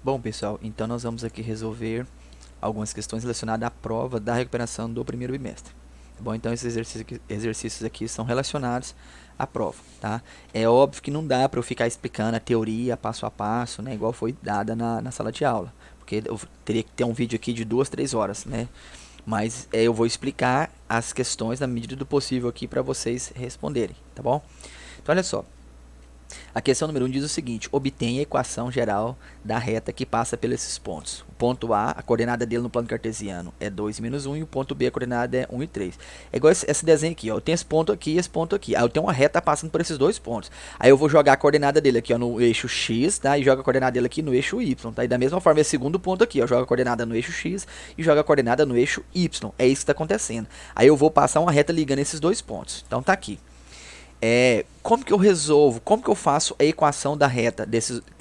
Bom, pessoal, então nós vamos aqui resolver algumas questões relacionadas à prova da recuperação do primeiro bimestre. Bom, então esses exercícios aqui são relacionados à prova, tá? É óbvio que não dá para eu ficar explicando a teoria passo a passo, né, igual foi dada na sala de aula, porque eu teria que ter um vídeo aqui de 2, 3 horas, né? Mas eu vou explicar as questões na medida do possível aqui para vocês responderem, tá bom? Então olha só. A questão número 1 diz o seguinte: obtenha a equação geral da reta que passa pelos esses pontos. O ponto A, a coordenada dele no plano cartesiano é 2 menos 1, e o ponto B, a coordenada é 1 e 3. É igual esse desenho aqui, ó. Eu tenho esse ponto aqui e esse ponto aqui. Aí eu tenho uma reta passando por esses dois pontos. Aí eu vou jogar a coordenada dele aqui, ó, no eixo X, tá? E jogo a coordenada dele aqui no eixo Y, tá? E da mesma forma, esse segundo ponto aqui, ó, joga a coordenada no eixo X e joga a coordenada no eixo Y. É isso que está acontecendo. Aí eu vou passar uma reta ligando esses dois pontos. Então tá aqui. Como que eu resolvo, como que eu faço a equação da reta,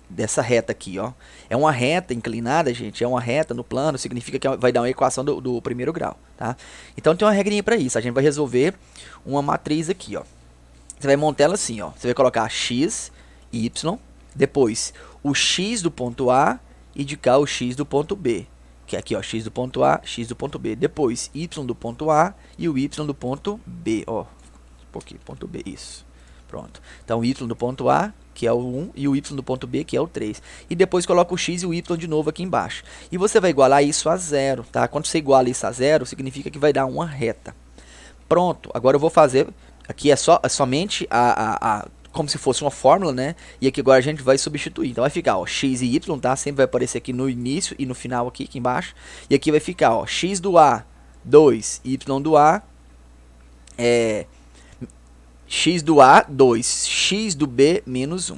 dessa reta aqui, ó? É uma reta inclinada, gente, é uma reta no plano, significa que vai dar uma equação do primeiro grau, tá? Então tem uma regrinha para isso, a gente vai resolver uma matriz aqui, ó. Você vai montar ela assim, ó, você vai colocar x, y, depois o x do ponto A e de cá o x do ponto B. Que é aqui, ó, x do ponto A, x do ponto B. Depois y do ponto A e o y do ponto B, ó. Aqui, ponto B, isso. Pronto. Então, o y do ponto A, que é o 1, e o y do ponto B, que é o 3. E depois coloca o x e o y de novo aqui embaixo. E você vai igualar isso a zero, tá? Quando você iguala isso a zero, significa que vai dar uma reta. Pronto. Agora eu vou fazer, aqui é somente como se fosse uma fórmula, né? E aqui agora a gente vai substituir. Então vai ficar, ó, x e y, tá? Sempre vai aparecer aqui no início e no final aqui embaixo. E aqui vai ficar, ó, x do A, 2, y do A, x do A, 2, x do B, menos 1.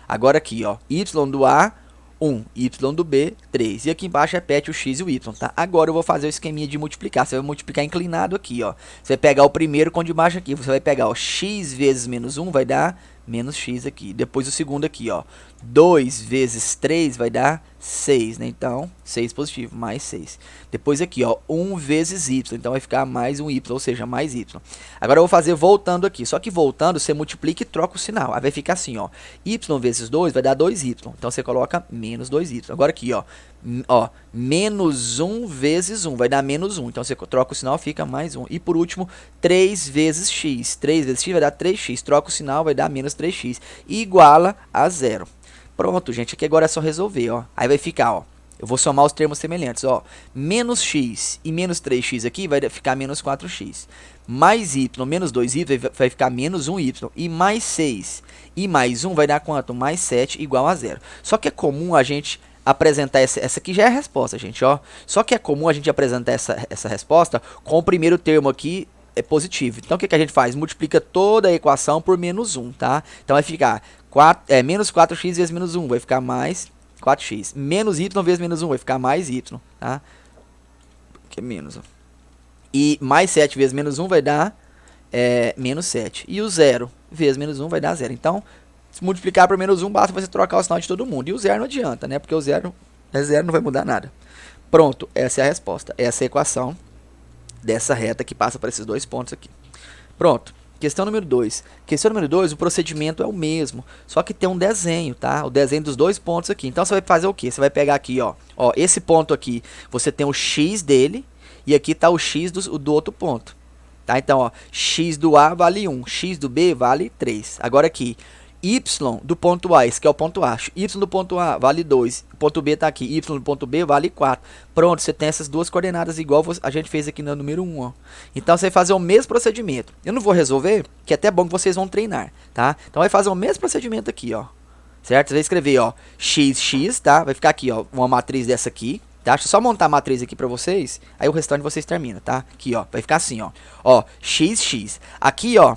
Agora aqui, ó, y do A, 1, y do B, 3. E aqui embaixo repete o x e o y, tá? Agora eu vou fazer o esqueminha de multiplicar. Você vai multiplicar inclinado aqui, ó. Você vai pegar o primeiro com o de baixo aqui. Você vai pegar, ó, x vezes menos 1 vai dar menos x aqui. Depois o segundo aqui, ó. 2 vezes 3 vai dar 6, né? Então, 6 positivo, mais 6. Depois aqui, ó, 1 vezes y. Então, vai ficar mais um y, ou seja, mais y. Agora, eu vou fazer voltando aqui. Só que voltando, você multiplica e troca o sinal. Aí vai ficar assim, ó. Y vezes 2 vai dar 2y. Então, você coloca menos 2y. Agora aqui, ó, menos 1 vezes 1 vai dar menos 1. Então, você troca o sinal, fica mais 1. E, por último, 3 vezes x. 3 vezes x vai dar 3x. Troca o sinal, vai dar menos 3x. E iguala a 0. Pronto, gente, aqui agora é só resolver, ó. Aí vai ficar, ó, eu vou somar os termos semelhantes, ó. Menos x e menos 3x aqui vai ficar menos 4x. Mais y, menos 2y vai ficar menos 1y. E mais 6 e mais 1 vai dar quanto? Mais 7 igual a 0. Só que é comum a gente apresentar essa aqui já é a resposta, gente, ó. Só que é comum a gente apresentar essa resposta com o primeiro termo aqui positivo. Então, o que a gente faz? Multiplica toda a equação por menos 1, tá? Então, vai ficar menos 4x vezes menos 1, vai ficar mais 4x. Menos y vezes menos 1, vai ficar mais y, tá? Que é menos, ó. E mais 7 vezes menos 1 vai dar menos 7. E o 0 vezes menos 1 vai dar 0. Então, se multiplicar por menos 1, basta você trocar o sinal de todo mundo. E o 0 não adianta, né? Porque o 0 é 0, não vai mudar nada. Pronto, essa é a resposta. Essa é a equação dessa reta que passa por esses dois pontos aqui. Pronto. Questão número 2. Questão número 2, o procedimento é o mesmo, só que tem um desenho, tá? O desenho dos dois pontos aqui. Então, você vai fazer o quê? Você vai pegar aqui, ó, esse ponto aqui, você tem o x dele, e aqui tá o x do outro ponto, tá? Então, ó, x do A vale 1, x do B vale 3. Agora aqui, y do ponto A, esse que é o ponto A, y do ponto A vale 2, o ponto B está aqui, y do ponto B vale 4. Pronto, você tem essas duas coordenadas igual a gente fez aqui no número 1, ó. Então, você vai fazer o mesmo procedimento. Eu não vou resolver, que é até bom que vocês vão treinar, tá? Então, vai fazer o mesmo procedimento aqui, ó. Certo? Você vai escrever, ó, x, tá? Vai ficar aqui, ó, uma matriz dessa aqui, tá? Deixa eu só montar a matriz aqui pra vocês, aí o restante vocês terminam, tá? Aqui, ó, vai ficar assim, ó, x. Aqui, ó,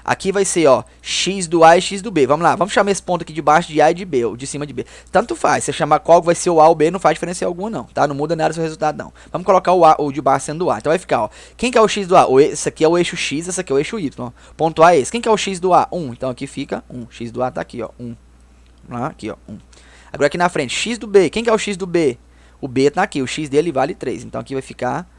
aqui vai ser, ó, x do A e x do B. Vamos lá, vamos chamar esse ponto aqui de baixo de A e de B, ou de cima de B. Tanto faz, você chamar qual vai ser o A ou B, não faz diferença alguma não, tá? Não muda nada o seu resultado não. Vamos colocar o A ou de baixo sendo o A. Então vai ficar, ó, quem que é o x do A? Esse aqui é o eixo X, esse aqui é o eixo Y. Ponto A é esse. Quem que é o x do A? 1. Então aqui fica 1. X do A tá aqui, ó, 1. Aqui, ó, 1. Agora aqui na frente, x do B. Quem que é o x do B? O B tá aqui, o x dele vale 3. Então aqui vai ficar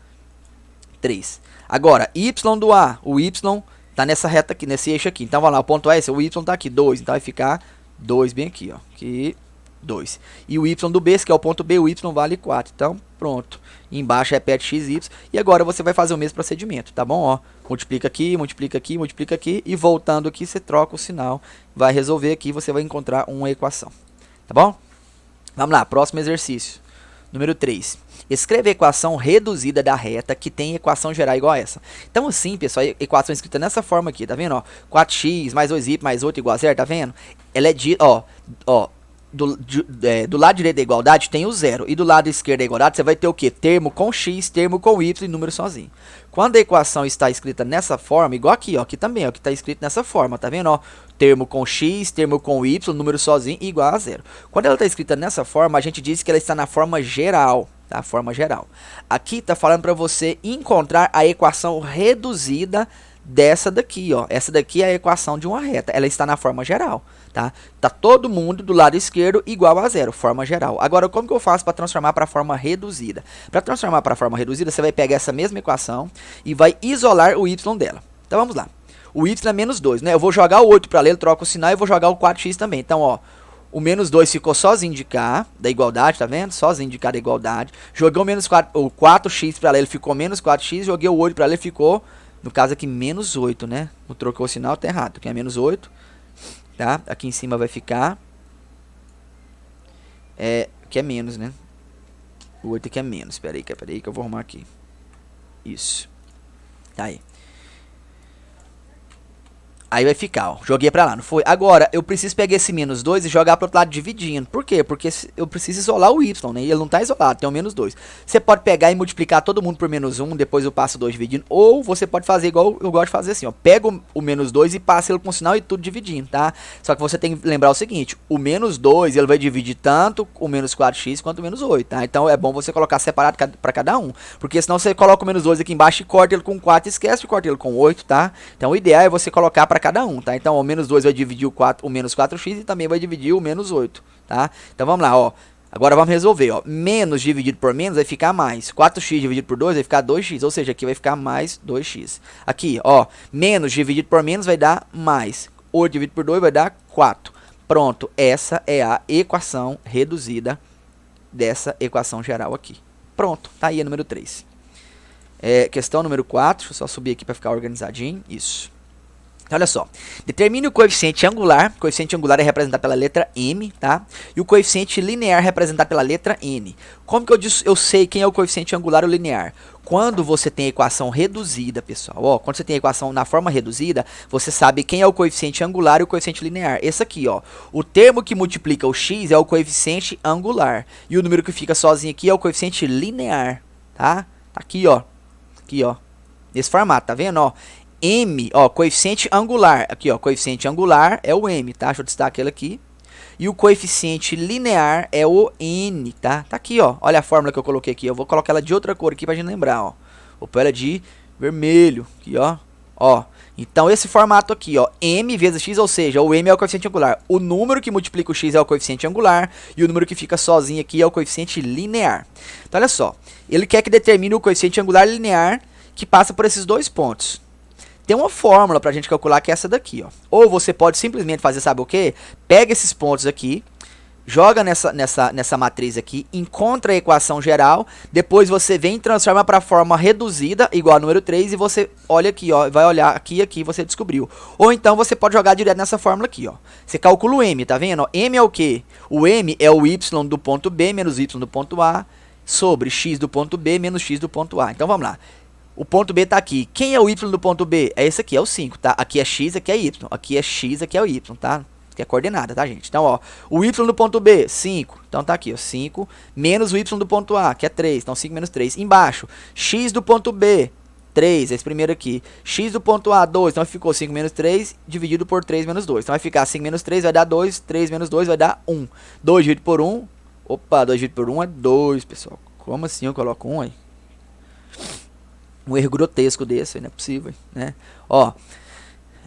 3. Agora, y do A, o y tá nessa reta aqui, nesse eixo aqui. Então, vamos lá, o ponto A é esse, o y tá aqui, 2. Então, vai ficar 2 bem aqui, ó. Aqui, 2. E o y do b, esse que é o ponto B, o y vale 4. Então, pronto. Embaixo repete x, y. E agora você vai fazer o mesmo procedimento, tá bom? Ó, multiplica aqui, multiplica aqui, multiplica aqui. E voltando aqui, você troca o sinal. Vai resolver aqui, você vai encontrar uma equação. Tá bom? Vamos lá, próximo exercício. Número 3. Escreva a equação reduzida da reta que tem equação geral igual a essa. Então assim, pessoal, a equação é escrita nessa forma aqui, tá vendo? Ó, 4x mais 2y mais 8 igual a 0, tá vendo? Ela é de, do lado direito da igualdade tem o 0. E do lado esquerdo da igualdade você vai ter o quê? Termo com x, termo com y e número sozinho. Quando a equação está escrita nessa forma, igual aqui, ó, aqui também, ó, que está escrito nessa forma, tá vendo? Ó, termo com x, termo com y, número sozinho igual a 0. Quando ela está escrita nessa forma, a gente diz que ela está na forma geral. Tá? Forma geral. Aqui está falando para você encontrar a equação reduzida dessa daqui, ó. Essa daqui é a equação de uma reta. Ela está na forma geral, tá? Tá todo mundo do lado esquerdo igual a 0, forma geral. Agora, como que eu faço para transformar para a forma reduzida? Para transformar para a forma reduzida, você vai pegar essa mesma equação e vai isolar o y dela. Então, vamos lá. O y é menos 2, né? Eu vou jogar o 8 para lá, ele troca o sinal e vou jogar o 4x também. Então, ó, o menos 2 ficou sozinho de cá, da igualdade, tá vendo? Sozinho de cá da igualdade. Joguei o menos 4, o 4x para lá, ele ficou menos 4x. Joguei o 8 para lá, ele ficou, no caso aqui, menos 8, né? Não trocou o sinal, tá errado. Aqui é menos 8, tá? Aqui em cima vai ficar... aqui é menos, né? O 8 aqui é menos. Pera aí que eu vou arrumar aqui. Isso. Tá aí. Aí vai ficar, ó, joguei pra lá, não foi? Agora, eu preciso pegar esse menos 2 e jogar pro outro lado dividindo. Por quê? Porque eu preciso isolar o y, né? E ele não tá isolado, tem o menos 2. Você pode pegar e multiplicar todo mundo por menos 1, depois eu passo 2 dividindo. Ou você pode fazer igual eu gosto de fazer assim, ó. Pega o menos 2 e passa ele com sinal e tudo dividindo, tá? Só que você tem que lembrar o seguinte, o menos 2, ele vai dividir tanto o menos 4x quanto o menos 8, tá? Então é bom você colocar separado pra cada um. Porque senão você coloca o menos 2 aqui embaixo e corta ele com 4 e esquece de cortar ele com 8, tá? Então o ideal é você colocar pra cada um, tá? Então o menos 2 vai dividir o menos 4x e também vai dividir o menos 8, tá? Então vamos lá, ó. Agora vamos resolver, ó. Menos dividido por menos vai ficar mais. 4x dividido por 2 vai ficar 2x, ou seja, aqui vai ficar mais 2x. Aqui, ó, menos dividido por menos vai dar mais. 8 dividido por 2 vai dar 4. Pronto, essa é a equação reduzida dessa equação geral aqui. Pronto, tá aí a número 3. Questão número 4, deixa eu só subir aqui para ficar organizadinho. Isso. Olha só, determine o coeficiente angular. O coeficiente angular é representado pela letra M, tá? E o coeficiente linear é representado pela letra N. Como que eu sei quem é o coeficiente angular ou linear? Quando você tem a equação reduzida, pessoal, ó, quando você tem a equação na forma reduzida, você sabe quem é o coeficiente angular e o coeficiente linear. Esse aqui, ó, o termo que multiplica o x é o coeficiente angular. E o número que fica sozinho aqui é o coeficiente linear, tá? Aqui, ó, nesse formato, tá vendo, ó? M, ó, coeficiente angular, aqui, ó, coeficiente angular é o M, tá? Deixa eu destacar ele aqui. E o coeficiente linear é o N, tá? Tá aqui, ó, olha a fórmula que eu coloquei aqui, eu vou colocar ela de outra cor aqui pra gente lembrar, ó. Vou pôr ela de vermelho, aqui, ó. Então esse formato aqui, ó, M vezes x, ou seja, o M é o coeficiente angular. O número que multiplica o x é o coeficiente angular e o número que fica sozinho aqui é o coeficiente linear. Então olha só, ele quer que determine o coeficiente angular linear que passa por esses dois pontos. Tem uma fórmula pra gente calcular que é essa daqui, ó. Ou você pode simplesmente fazer, sabe o quê? Pega esses pontos aqui, joga nessa matriz aqui, encontra a equação geral, depois você vem e transforma para a forma reduzida, igual a número 3, e você olha aqui, ó, vai olhar aqui e aqui, você descobriu. Ou então você pode jogar direto nessa fórmula aqui, ó. Você calcula o M, tá vendo? M é o quê? O M é o y do ponto B menos y do ponto A sobre x do ponto B menos x do ponto A. Então vamos lá. O ponto B está aqui. Quem é o y do ponto B? É esse aqui, é o 5, tá? Aqui é x, aqui é y. Aqui é x, aqui é o y, tá? Aqui é coordenada, tá, gente? Então, ó, o y do ponto B, 5. Então tá aqui, ó, 5 menos o y do ponto A, que é 3. Então 5 menos 3. Embaixo, x do ponto B, 3, esse primeiro aqui. X do ponto A, 2. Então ficou 5 menos 3 dividido por 3 menos 2. Então vai ficar 5 menos 3 vai dar 2. 3 menos 2 vai dar 1. 2 dividido por 1. Opa, 2 dividido por 1 é 2, pessoal. Como assim eu coloco 1 aí? Um erro grotesco desse, não é possível, né? Ó,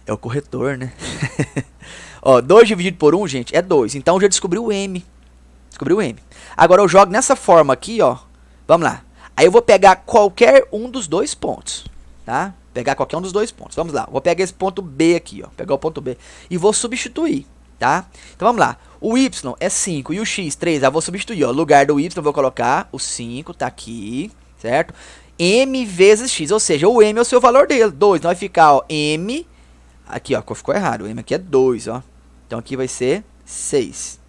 é o corretor, né? Ó, 2 dividido por 1, gente, é 2. Então eu já descobri o M. Descobri o M. Agora eu jogo nessa forma aqui, ó. Vamos lá. Aí eu vou pegar qualquer um dos dois pontos, tá? Pegar qualquer um dos dois pontos. Vamos lá. Vou pegar esse ponto B aqui, ó. Pegar o ponto B. E vou substituir. tá? Então vamos lá. O y é 5 e o x 3, eu vou substituir, ó. Lugar do y eu vou colocar o 5, tá aqui, certo? M vezes x, ou seja, o m é o seu valor dele, 2. Então vai ficar, ó, m, aqui, ó, ficou errado, o m aqui é 2, ó. Então aqui vai ser 6.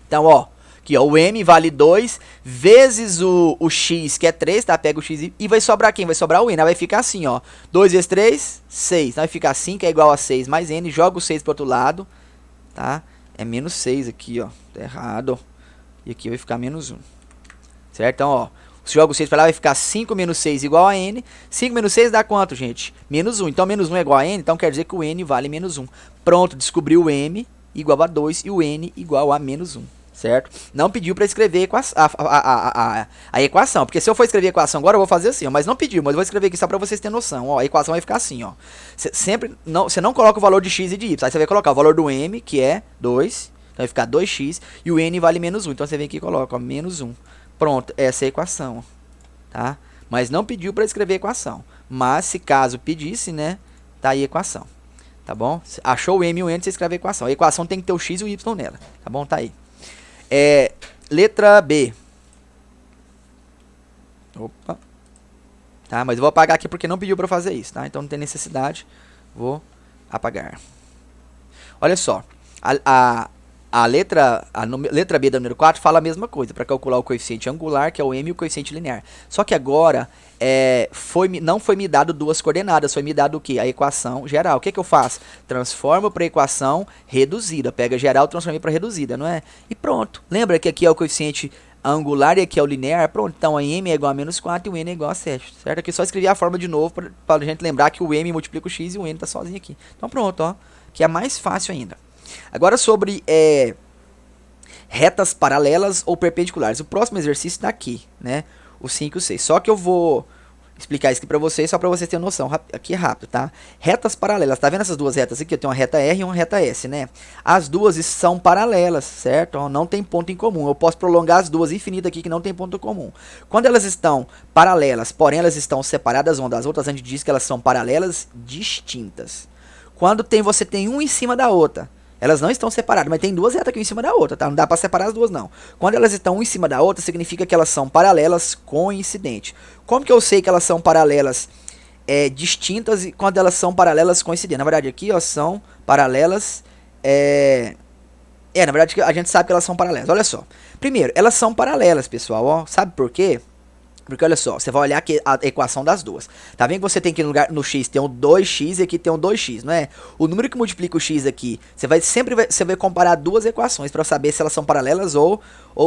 Então, ó, aqui, ó, o m vale 2 vezes o x, que é 3, tá? Pega o x e vai sobrar quem? Vai sobrar o n. Aí vai ficar assim, ó. 2 vezes 3, 6. Então vai ficar 5 é igual a 6 mais n. Joga o 6 pro outro lado, tá? É menos 6 aqui, ó. Tá errado. E aqui vai ficar menos 1. Certo? Então, ó. Se joga o 6 pra lá, vai ficar 5 menos 6 igual a n. 5 menos 6 dá quanto, gente? Menos 1. Então, menos 1 é igual a n. Então, quer dizer que o n vale menos 1. Pronto, descobriu o m igual a 2 e o n igual a menos 1. Certo? Não pediu para escrever a equação. Porque se eu for escrever a equação agora, eu vou fazer assim, ó. Mas não pediu, mas eu vou escrever aqui só para vocês terem noção. Ó, a equação vai ficar assim, ó. Você não coloca o valor de x e de y. Aí você vai colocar o valor do m, que é 2. Então vai ficar 2x. E o n vale menos 1. Então você vem aqui e coloca, ó, menos 1. Pronto, essa é a equação. Tá? Mas não pediu para escrever a equação. Mas se caso pedisse, né? Tá aí a equação. Tá bom? Achou o m e o n, você escreve a equação. A equação tem que ter o x e o y nela. Tá bom? Tá aí. Letra B. Opa. Tá, mas eu vou apagar aqui porque não pediu para fazer isso, tá? Então não tem necessidade. Vou apagar. Olha só. A letra B da número 4 fala a mesma coisa, para calcular o coeficiente angular, que é o m, e o coeficiente linear. Só que agora não foi me dado duas coordenadas, foi me dado o quê? A equação geral. O que eu faço? Transformo para a equação reduzida. Pega geral, transformei para reduzida, não é? E pronto. Lembra que aqui é o coeficiente angular e aqui é o linear? Pronto, então a m é igual a menos 4 e o n é igual a 7, certo? Aqui só escrevi a forma de novo para a gente lembrar que o m multiplica o x e o n está sozinho aqui. Então pronto, ó. Que é mais fácil ainda. Agora sobre retas paralelas ou perpendiculares. O próximo exercício está aqui, né? O 5 e o 6. Só que eu vou explicar isso aqui para vocês, só para vocês terem noção. Aqui é rápido, tá? Retas paralelas. Tá vendo essas duas retas aqui? Eu tenho uma reta R e uma reta S, né? As duas são paralelas, certo? Ó, não tem ponto em comum. Eu posso prolongar as duas infinitas aqui que não tem ponto em comum. Quando elas estão paralelas, porém elas estão separadas uma das outras, a gente diz que elas são paralelas distintas. Quando você tem uma em cima da outra, elas não estão separadas, mas tem duas retas aqui em cima da outra, tá? Não dá para separar as duas, não. Quando elas estão uma em cima da outra, significa que elas são paralelas coincidentes. Como que eu sei que elas são paralelas distintas e quando elas são paralelas coincidentes? Na verdade, aqui, ó, são paralelas... na verdade, a gente sabe que elas são paralelas. Olha só. Primeiro, elas são paralelas, pessoal, ó. Sabe por quê? Porque olha só, você vai olhar aqui a equação das duas. Tá vendo que você tem que no x tem um 2x e aqui tem um 2x, não é? O número que multiplica o x aqui, você vai comparar duas equações para saber se elas são paralelas ou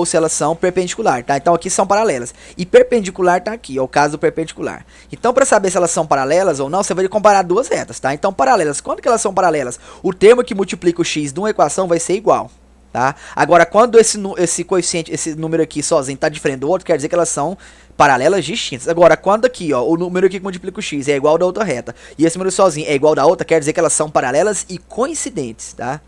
se elas são perpendiculares, tá? Então aqui são paralelas. E perpendicular tá aqui, é o caso do perpendicular. Então para saber se elas são paralelas ou não, você vai comparar duas retas, tá? Então paralelas, quando que elas são paralelas? O termo que multiplica o x de uma equação vai ser igual. Tá? Agora, quando esse coeficiente, esse número aqui sozinho está diferente do outro, quer dizer que elas são paralelas distintas. Agora, quando aqui, ó, o número aqui que multiplica o x é igual ao da outra reta, e esse número sozinho é igual ao da outra, quer dizer que elas são paralelas e coincidentes, tá?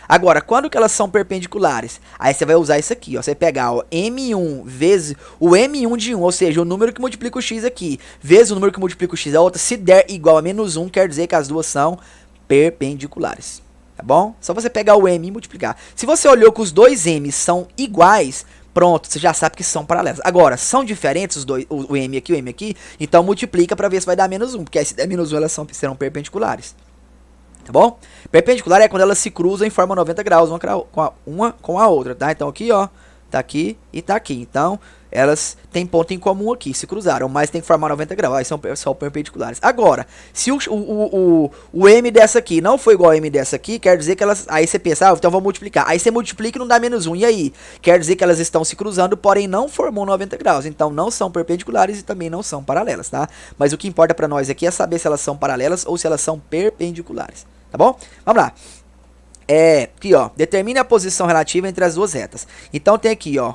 Agora, quando que elas são perpendiculares? Aí você vai usar isso aqui, ó, você vai pegar o m1 vezes o m1 de 1, ou seja, o número que multiplica o x aqui, vezes o número que multiplica o x da outra, se der igual a menos 1, quer dizer que as duas são perpendiculares. Tá bom? Só você pegar o m e multiplicar. Se você olhou que os dois m's são iguais, pronto, você já sabe que são paralelos. Agora, são diferentes os dois, o m aqui e o m aqui, então multiplica para ver se vai dar menos 1, porque aí se der menos 1 elas serão perpendiculares. Tá bom? Perpendicular é quando elas se cruzam em forma 90 graus, uma com a outra, tá? Então aqui, ó, tá aqui e tá aqui. Então, elas têm ponto em comum aqui, se cruzaram, mas tem que formar 90 graus, aí são perpendiculares. Agora, se o m dessa aqui não for igual ao m dessa aqui, quer dizer que elas... Aí você pensa, então vou multiplicar. Aí você multiplica e não dá menos 1, e aí? Quer dizer que elas estão se cruzando, porém não formam 90 graus. Então não são perpendiculares e também não são paralelas, tá? Mas o que importa pra nós aqui é saber se elas são paralelas ou se elas são perpendiculares, tá bom? Vamos lá. Aqui, ó, determine a posição relativa entre as duas retas. Então tem aqui, ó,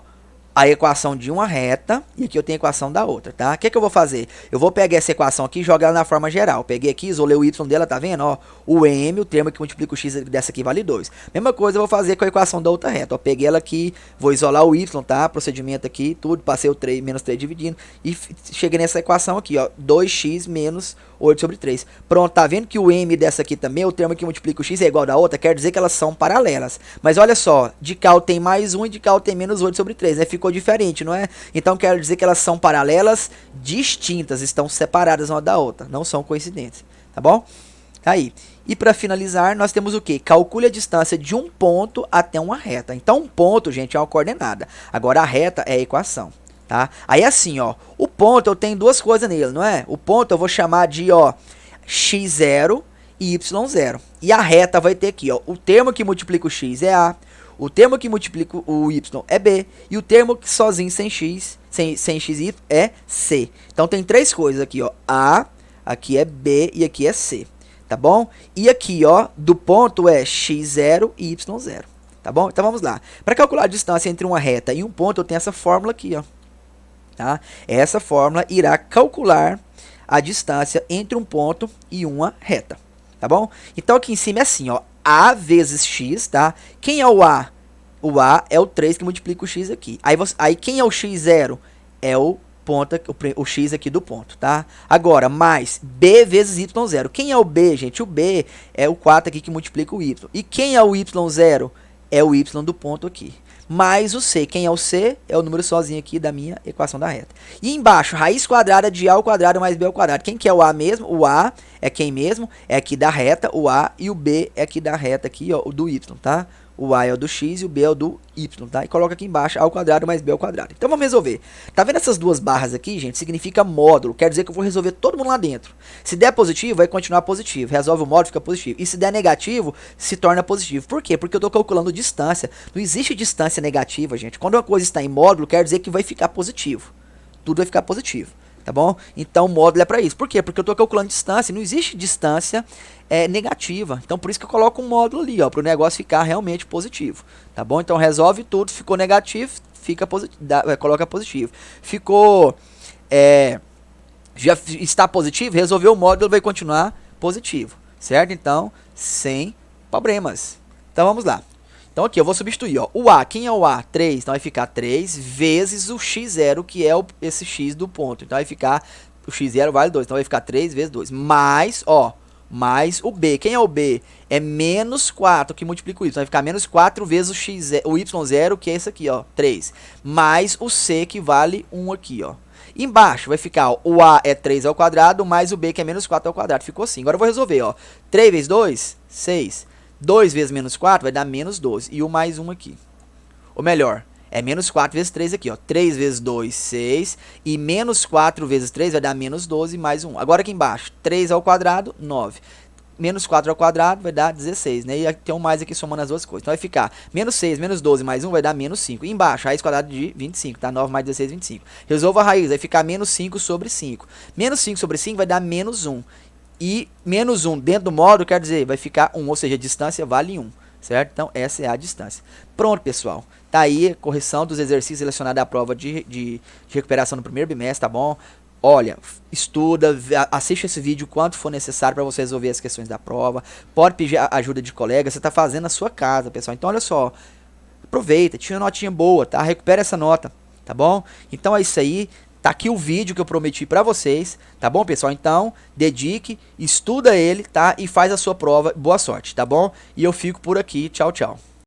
a equação de uma reta e aqui eu tenho a equação da outra, tá? O que eu vou fazer? Eu vou pegar essa equação aqui e jogar ela na forma geral. Peguei aqui, isolei o y dela, tá vendo? Ó, o m, o termo que multiplica o x dessa aqui vale 2. Mesma coisa eu vou fazer com a equação da outra reta. Ó, peguei ela aqui, vou isolar o y, tá? Procedimento aqui, tudo, passei o 3, menos 3 dividindo e cheguei nessa equação aqui, ó, 2x menos 8 sobre 3. Pronto, tá vendo que o m dessa aqui também, o termo que multiplica o x é igual da outra, quer dizer que elas são paralelas. Mas olha só, de cá tem mais 1 e de cá tem menos 8 sobre 3, né? Ficou diferente, não é? Então quer dizer que elas são paralelas distintas, estão separadas uma da outra, não são coincidentes, tá bom? Aí, e para finalizar, nós temos o que? Calcule a distância de um ponto até uma reta. Então, um ponto, gente, é uma coordenada. Agora, a reta é a equação, tá? Aí, assim, ó, o ponto, eu tenho duas coisas nele, não é? O ponto eu vou chamar de, ó, x0 e y0. E a reta vai ter aqui, ó, o termo que multiplica o x é a, o termo que multiplica o y é b, e o termo que sozinho sem x, sem x e y é c. Então, tem três coisas aqui, ó, a, aqui é b e aqui é c. Tá bom? E aqui, ó, do ponto é x0 e y0. Tá bom? Então vamos lá. Para calcular a distância entre uma reta e um ponto, eu tenho essa fórmula aqui, ó. Tá? Essa fórmula irá calcular a distância entre um ponto e uma reta. Tá bom? Então aqui em cima é assim, ó. A vezes x, tá? Quem é o A? O A é o 3 que multiplica o x aqui. Aí quem é o x0? É o o x aqui do ponto, tá? Agora, mais b vezes y0. Quem é o b, gente? O b é o 4 aqui que multiplica o y. E quem é o y0? É o y do ponto aqui. Mais o c. Quem é o c? É o número sozinho aqui da minha equação da reta. E embaixo, raiz quadrada de a ao quadrado mais b ao quadrado. Quem que é o a mesmo? O a é quem mesmo? É aqui da reta, o a, e o b é aqui da reta, aqui, ó, o do y, tá? O a é o do x e o b é o do y, tá? E coloca aqui embaixo a ao quadrado mais b ao quadrado. Então vamos resolver. Tá vendo essas duas barras aqui, gente? Significa módulo. Quer dizer que eu vou resolver todo mundo lá dentro. Se der positivo, vai continuar positivo. Resolve o módulo, fica positivo. E se der negativo, se torna positivo. Por quê? Porque eu tô calculando distância. Não existe distância negativa, gente. Quando uma coisa está em módulo, quer dizer que vai ficar positivo. Tudo vai ficar positivo. Tá bom? Então o módulo é para isso. Por quê? Porque eu estou calculando distância. Não existe distância negativa. Então por isso que eu coloco um módulo ali, ó, para o negócio ficar realmente positivo. Tá bom? Então resolve tudo. Ficou negativo, fica coloca positivo. Ficou já está positivo, resolveu o módulo, vai continuar positivo. Certo? Então, sem problemas. Então vamos lá. Então aqui eu vou substituir, ó, o A, quem é o A? 3, então vai ficar 3 vezes o x0, que é esse x do ponto. Então vai ficar, o x0 vale 2, então vai ficar 3 vezes 2, mais, ó, mais o B. Quem é o B? É menos 4, que multiplica o y, então vai ficar menos 4 vezes o y0, que é esse aqui, ó, 3, mais o C, que vale 1 aqui, ó. Embaixo vai ficar, ó, o A é 3 ao quadrado, mais o B, que é menos 4 ao quadrado. Ficou assim. Agora eu vou resolver, ó, 3 vezes 2, 6. 2 vezes menos 4 vai dar menos 12. E o mais 1 aqui. Ou melhor, é menos 4 vezes 3 aqui, ó. 3 vezes 2, 6. E menos 4 vezes 3 vai dar menos 12 mais 1. Agora aqui embaixo, 3 ao quadrado, 9. Menos 4 ao quadrado vai dar 16, né? E tem um mais aqui somando as duas coisas. Então vai ficar menos 6, menos 12 mais 1 vai dar menos 5. E embaixo, raiz quadrada de 25, tá? 9 mais 16, 25. Resolva a raiz, vai ficar menos 5 sobre 5. Menos 5 sobre 5 vai dar menos 1. E menos 1 dentro do módulo quer dizer, vai ficar 1, ou seja, a distância vale 1, certo? Então, essa é a distância. Pronto, pessoal. Tá aí a correção dos exercícios relacionados à prova de recuperação no primeiro bimestre, tá bom? Olha, estuda, assiste esse vídeo quanto for necessário para você resolver as questões da prova. Pode pedir ajuda de colega, você tá fazendo na sua casa, pessoal. Então, olha só, aproveita, tira uma notinha boa, tá? Recupera essa nota, tá bom? Então, é isso aí. Tá aqui o vídeo que eu prometi pra vocês, tá bom, pessoal? Então, dedique, estuda ele, tá? E faz a sua prova. Boa sorte, tá bom? E eu fico por aqui. Tchau, tchau.